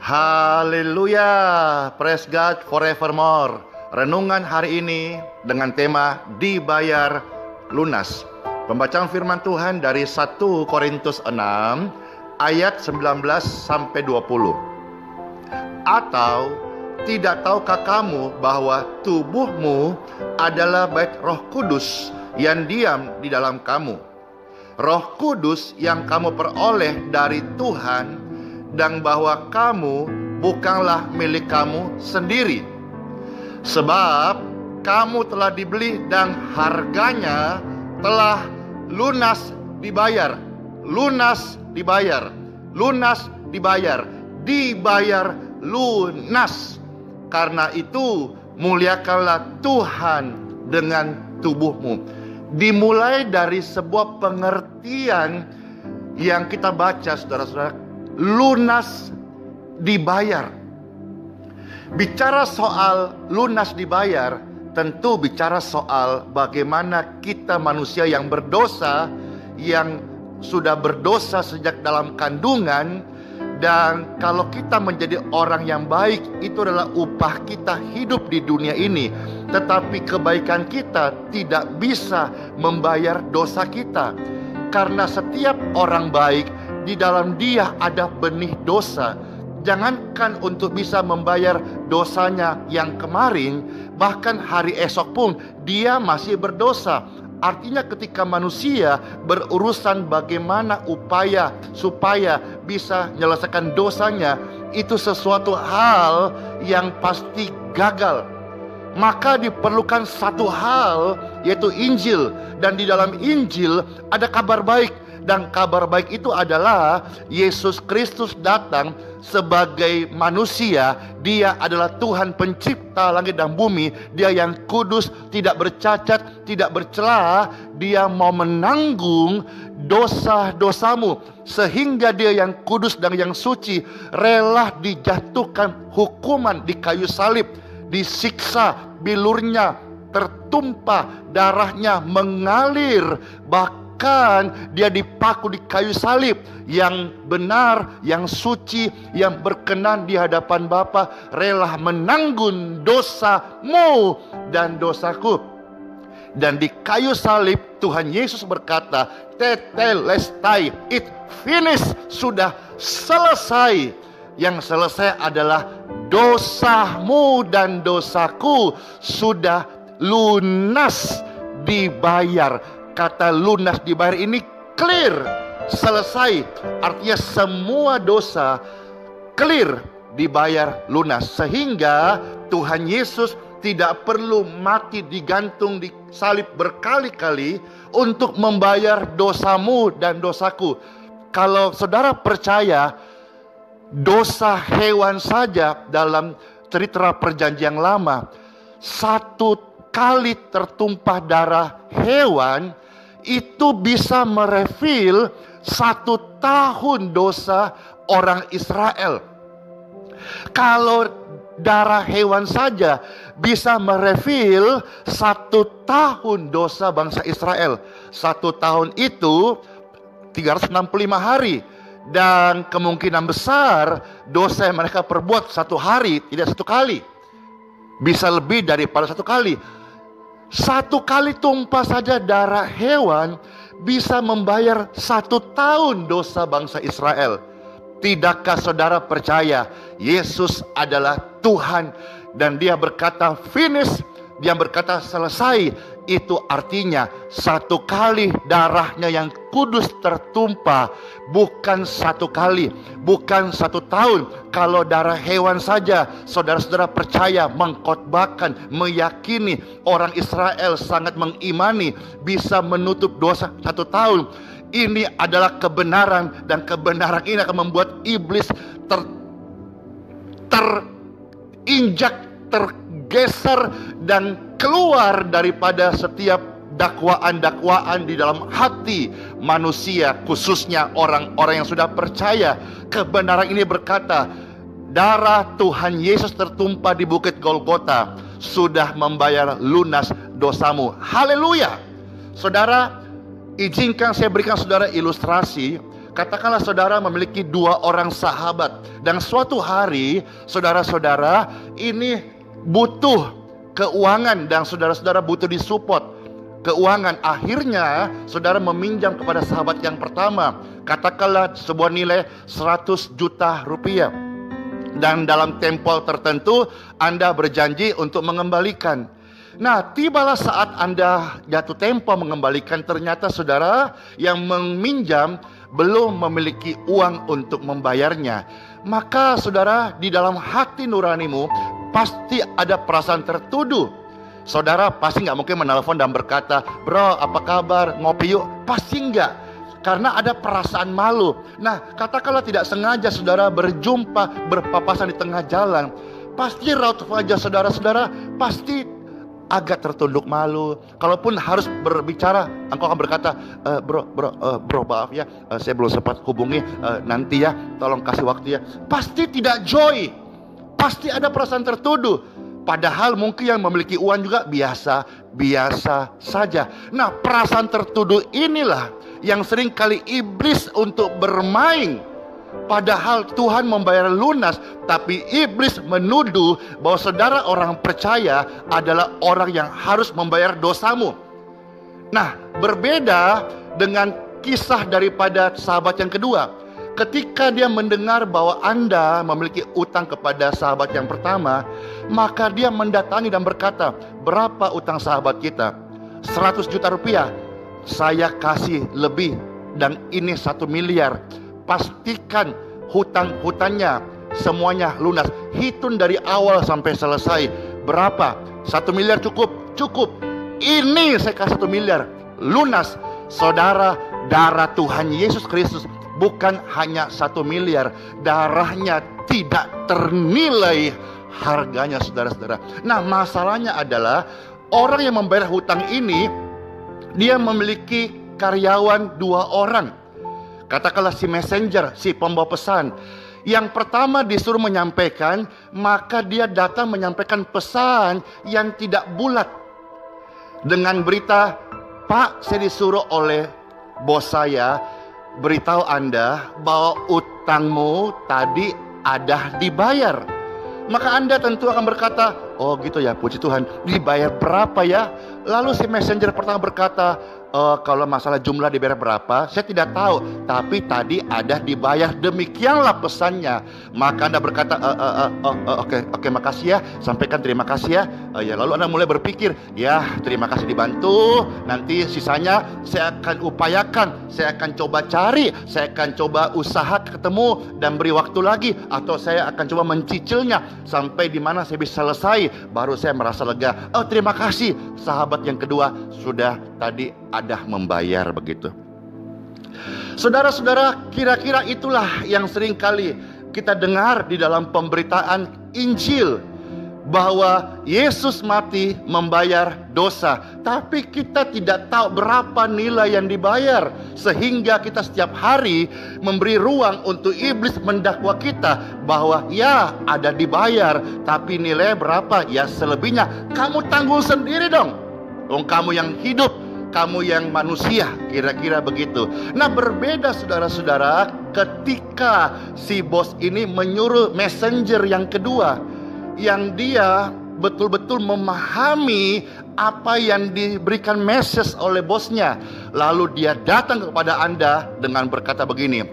Haleluya, praise God forevermore. Renungan hari ini dengan tema dibayar lunas. Pembacaan firman Tuhan dari 1 Korintus 6 ayat 19 sampai 20. Atau tidak tahukah kamu bahwa tubuhmu adalah bait Roh Kudus yang diam di dalam kamu, Roh Kudus yang kamu peroleh dari Tuhan, dan bahwa kamu bukanlah milik kamu sendiri, sebab kamu telah dibeli dan harganya telah lunas dibayar. Lunas dibayar, lunas dibayar, dibayar lunas. Karena itu muliakanlah Tuhan dengan tubuhmu. Dimulai dari sebuah pengertian yang kita baca, saudara-saudara. Lunas dibayar. Bicara soal lunas dibayar, tentu bicara soal bagaimana kita manusia yang berdosa, yang sudah berdosa sejak dalam kandungan. Dan kalau kita menjadi orang yang baik, itu adalah upah kita hidup di dunia ini. Tetapi kebaikan kita tidak bisa membayar dosa kita. Karena setiap orang baik, di dalam dia ada benih dosa. Jangankan untuk bisa membayar dosanya yang kemarin, bahkan hari esok pun dia masih berdosa. Artinya ketika manusia berurusan bagaimana upaya supaya bisa menyelesaikan dosanya, itu sesuatu hal yang pasti gagal. Maka diperlukan satu hal, yaitu Injil. Dan di dalam Injil ada kabar baik. Dan kabar baik itu adalah Yesus Kristus datang sebagai manusia. Dia adalah Tuhan pencipta langit dan bumi. Dia yang kudus, tidak bercacat, tidak bercela. Dia mau menanggung dosa-dosamu, sehingga dia yang kudus dan yang suci rela dijatuhkan hukuman di kayu salib, disiksa, bilurnya tertumpah, darahnya mengalir, bahkan dia dipaku di kayu salib. Yang benar, yang suci, yang berkenan di hadapan Bapa, rela menanggung dosamu dan dosaku. Dan di kayu salib Tuhan Yesus berkata, tetelestai, it finished, sudah selesai. Yang selesai adalah dosamu dan dosaku sudah lunas dibayar. Kata lunas dibayar ini clear, selesai. Artinya semua dosa clear, dibayar lunas. Sehingga Tuhan Yesus tidak perlu mati digantung di salib berkali-kali untuk membayar dosamu dan dosaku. Kalau saudara percaya, dosa hewan saja dalam cerita perjanjian lama, satu kali tertumpah darah hewan itu bisa merefill 1 tahun dosa orang Israel. Kalau darah hewan saja bisa merefill 1 tahun dosa bangsa Israel. 1 tahun itu 365 hari. Dan kemungkinan besar dosa yang mereka perbuat 1 hari, tidak 1 kali. Bisa lebih daripada 1 kali. 1 kali tumpah saja darah hewan bisa membayar 1 tahun dosa bangsa Israel. Tidakkah saudara percaya Yesus adalah Tuhan dan dia berkata finish, dia berkata selesai? Itu artinya 1 kali darahnya yang kudus tertumpah, bukan 1 kali, bukan 1 tahun. Kalau darah hewan saja, saudara-saudara percaya, mengkhotbahkan, meyakini orang Israel sangat mengimani bisa menutup dosa 1 tahun. Ini adalah kebenaran, dan kebenaran ini akan membuat iblis terinjak, tergeser, dan keluar daripada setiap dakwaan-dakwaan di dalam hati manusia, khususnya orang-orang yang sudah percaya. Kebenaran ini berkata, darah Tuhan Yesus tertumpah di bukit Golgota sudah membayar lunas dosamu. Haleluya. Saudara, izinkan saya berikan saudara ilustrasi. Katakanlah saudara memiliki 2 orang sahabat, dan suatu hari saudara-saudara ini butuh keuangan dan saudara-saudara butuh disupport keuangan. Akhirnya saudara meminjam kepada sahabat yang pertama, katakanlah sebuah nilai 100 juta rupiah. Dan dalam tempo tertentu Anda berjanji untuk mengembalikan. Nah, tibalah saat Anda jatuh tempo mengembalikan, ternyata saudara yang meminjam belum memiliki uang untuk membayarnya. Maka saudara, di dalam hati nuranimu pasti ada perasaan tertuduh. Saudara pasti nggak mungkin menelpon dan berkata, "Bro, apa kabar? Ngopi yuk." Pasti nggak, karena ada perasaan malu. Nah, katakanlah tidak sengaja saudara berjumpa, berpapasan di tengah jalan, pasti raut wajah saudara-saudara pasti agak tertunduk malu. Kalaupun harus berbicara, engkau akan berkata, bro, maaf ya, saya belum sempat hubungi, nanti ya, tolong kasih waktu ya." Pasti tidak joy, pasti ada perasaan tertuduh. Padahal mungkin yang memiliki uang juga biasa saja. Nah, perasaan tertuduh inilah yang sering kali iblis untuk bermain. Padahal Tuhan membayar lunas, tapi iblis menuduh bahwa saudara orang percaya adalah orang yang harus membayar dosamu. Nah, berbeda dengan kisah daripada sahabat yang kedua. Ketika dia mendengar bahwa Anda memiliki utang kepada sahabat yang pertama, maka dia mendatangi dan berkata, "Berapa utang sahabat kita?" 100 juta rupiah. "Saya kasih lebih, dan ini 1 miliar. Pastikan hutang-hutangnya semuanya lunas. Hitung dari awal sampai selesai. Berapa? 1 miliar cukup? Cukup. Ini saya kasih 1 miliar. Lunas." Saudara, darah Tuhan Yesus Kristus bukan hanya 1 miliar. Darahnya tidak ternilai harganya, saudara-saudara. Nah, masalahnya adalah orang yang membayar hutang ini, dia memiliki karyawan 2 orang. Katakanlah si messenger, si pembawa pesan. Yang pertama disuruh menyampaikan, maka dia datang menyampaikan pesan yang tidak bulat. Dengan berita, "Pak, saya disuruh oleh bos saya beritahu Anda bahwa utangmu tadi ada dibayar." Maka Anda tentu akan berkata, "Oh gitu ya, puji Tuhan, dibayar berapa ya?" Lalu si messenger pertama berkata, "Kalau masalah jumlah dibayar berapa, saya tidak tahu, tapi tadi ada dibayar, demikianlah pesannya." Maka Anda berkata, Oke, makasih ya, sampaikan terima kasih ya." Ya, lalu Anda mulai berpikir, "Ya, terima kasih dibantu, nanti sisanya saya akan upayakan, saya akan coba cari, saya akan coba usaha ketemu dan beri waktu lagi, atau saya akan coba mencicilnya sampai di mana saya bisa selesai, baru saya merasa lega." "Oh, terima kasih." Sahabat yang kedua sudah tadi ada membayar begitu. Saudara-saudara, kira-kira itulah yang sering kali kita dengar di dalam pemberitaan Injil, bahwa Yesus mati membayar dosa, tapi kita tidak tahu berapa nilai yang dibayar, sehingga kita setiap hari memberi ruang untuk iblis mendakwa kita bahwa ya ada dibayar, tapi nilai berapa? Ya selebihnya kamu tanggung sendiri dong. Kamu yang hidup, kamu yang manusia, kira-kira begitu. Nah, berbeda saudara-saudara ketika si bos ini menyuruh messenger yang kedua, yang dia betul-betul memahami apa yang diberikan message oleh bosnya. Lalu dia datang kepada Anda dengan berkata begini,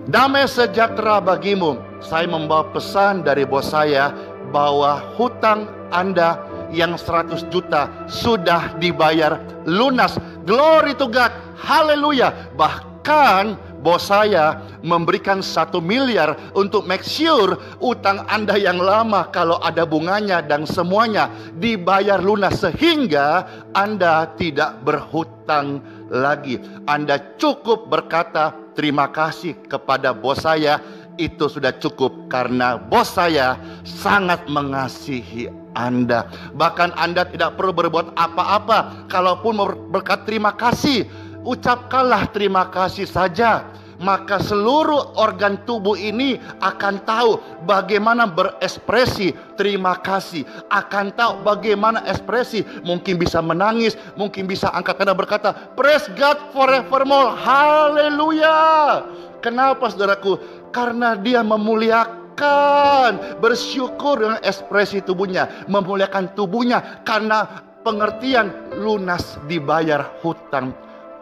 "Damai sejahtera bagimu. Saya membawa pesan dari bos saya bahwa hutang Anda yang 100 juta sudah dibayar lunas." Glory to God, haleluya. Bahkan bos saya memberikan 1 miliar untuk make sure utang Anda yang lama, kalau ada bunganya dan semuanya, dibayar lunas, sehingga Anda tidak berhutang lagi. Anda cukup berkata terima kasih kepada bos saya. Itu sudah cukup, karena bos saya sangat mengasihi Anda. Bahkan Anda tidak perlu berbuat apa-apa. Kalaupun mau berkata terima kasih, ucapkanlah terima kasih saja. maka seluruh organ tubuh ini akan tahu bagaimana berekspresi terima kasih, akan tahu bagaimana ekspresi, mungkin bisa menangis, mungkin bisa angkat tangan berkata, praise God forevermore, haleluya. Kenapa saudaraku? Karena dia memuliakan, bersyukur dengan ekspresi tubuhnya, memuliakan tubuhnya karena pengertian lunas dibayar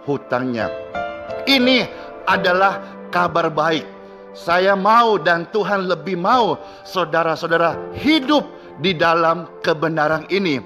hutangnya. Ini adalah kabar baik. Saya mau dan Tuhan lebih mau saudara-saudara hidup di dalam kebenaran ini.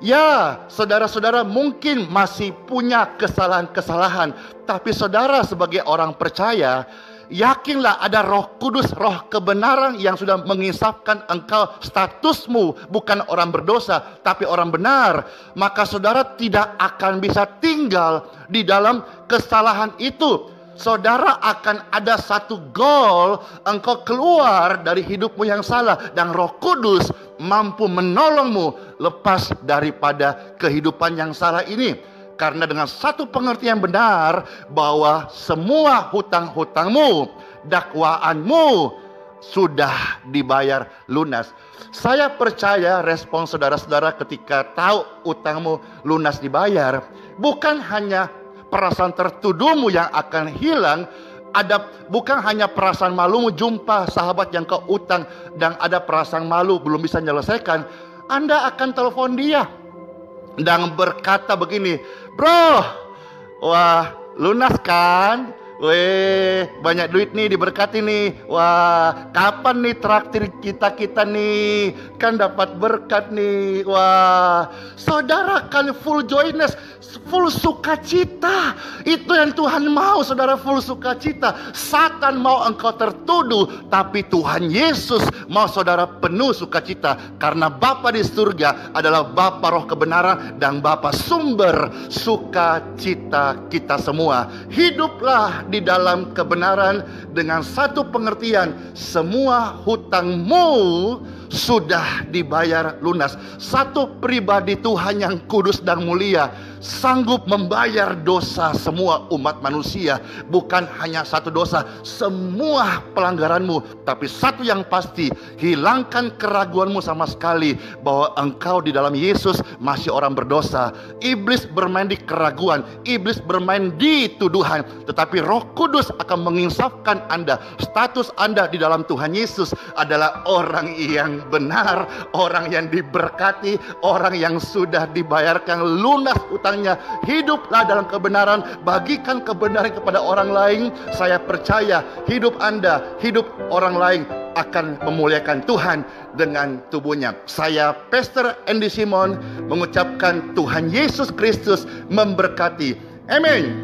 Ya, saudara-saudara mungkin masih punya kesalahan-kesalahan, tapi saudara sebagai orang percaya, yakinlah ada Roh Kudus, Roh kebenaran yang sudah menginsafkan engkau statusmu bukan orang berdosa, tapi orang benar. Maka saudara tidak akan bisa tinggal di dalam kesalahan itu. Saudara akan ada satu goal, engkau keluar dari hidupmu yang salah, dan Roh Kudus mampu menolongmu lepas daripada kehidupan yang salah ini. Karena dengan satu pengertian benar bahwa semua hutang-hutangmu, dakwaanmu sudah dibayar lunas. Saya percaya respon saudara-saudara ketika tahu utangmu lunas dibayar, bukan hanya perasaan tertuduhmu yang akan hilang, bukan hanya perasaan malumu jumpa sahabat yang kau utang dan ada perasaan malu belum bisa menyelesaikan. Anda akan telepon dia dan berkata begini, bro, wah lunas kan? Weh, banyak duit nih, diberkati nih. Wah, kapan nih traktir kita nih? Kan dapat berkat nih. Wah, saudara kan full joyness, full sukacita. Itu yang Tuhan mau, saudara, full sukacita. Satan mau engkau tertuduh, tapi Tuhan Yesus mau saudara penuh sukacita. Karena Bapa di surga adalah Bapa Roh kebenaran dan Bapa sumber sukacita kita semua. Hiduplah di dalam kebenaran dengan satu pengertian, semua hutangmu sudah dibayar lunas. Satu pribadi Tuhan yang kudus dan mulia sanggup membayar dosa semua umat manusia. Bukan hanya satu dosa, semua pelanggaranmu. Tapi satu yang pasti, hilangkan keraguanmu sama sekali bahwa engkau di dalam Yesus masih orang berdosa. Iblis bermain di keraguan, iblis bermain di tuduhan, tetapi Roh Kudus akan menginsafkan Anda. Status Anda di dalam Tuhan Yesus adalah orang yang benar, orang yang diberkati, orang yang sudah dibayarkan lunas utangnya. Hiduplah dalam kebenaran, bagikan kebenaran kepada orang lain. Saya percaya hidup Anda, hidup orang lain akan memuliakan Tuhan dengan tubuhnya. Saya Pastor Andy Simon mengucapkan Tuhan Yesus Kristus memberkati. Amin.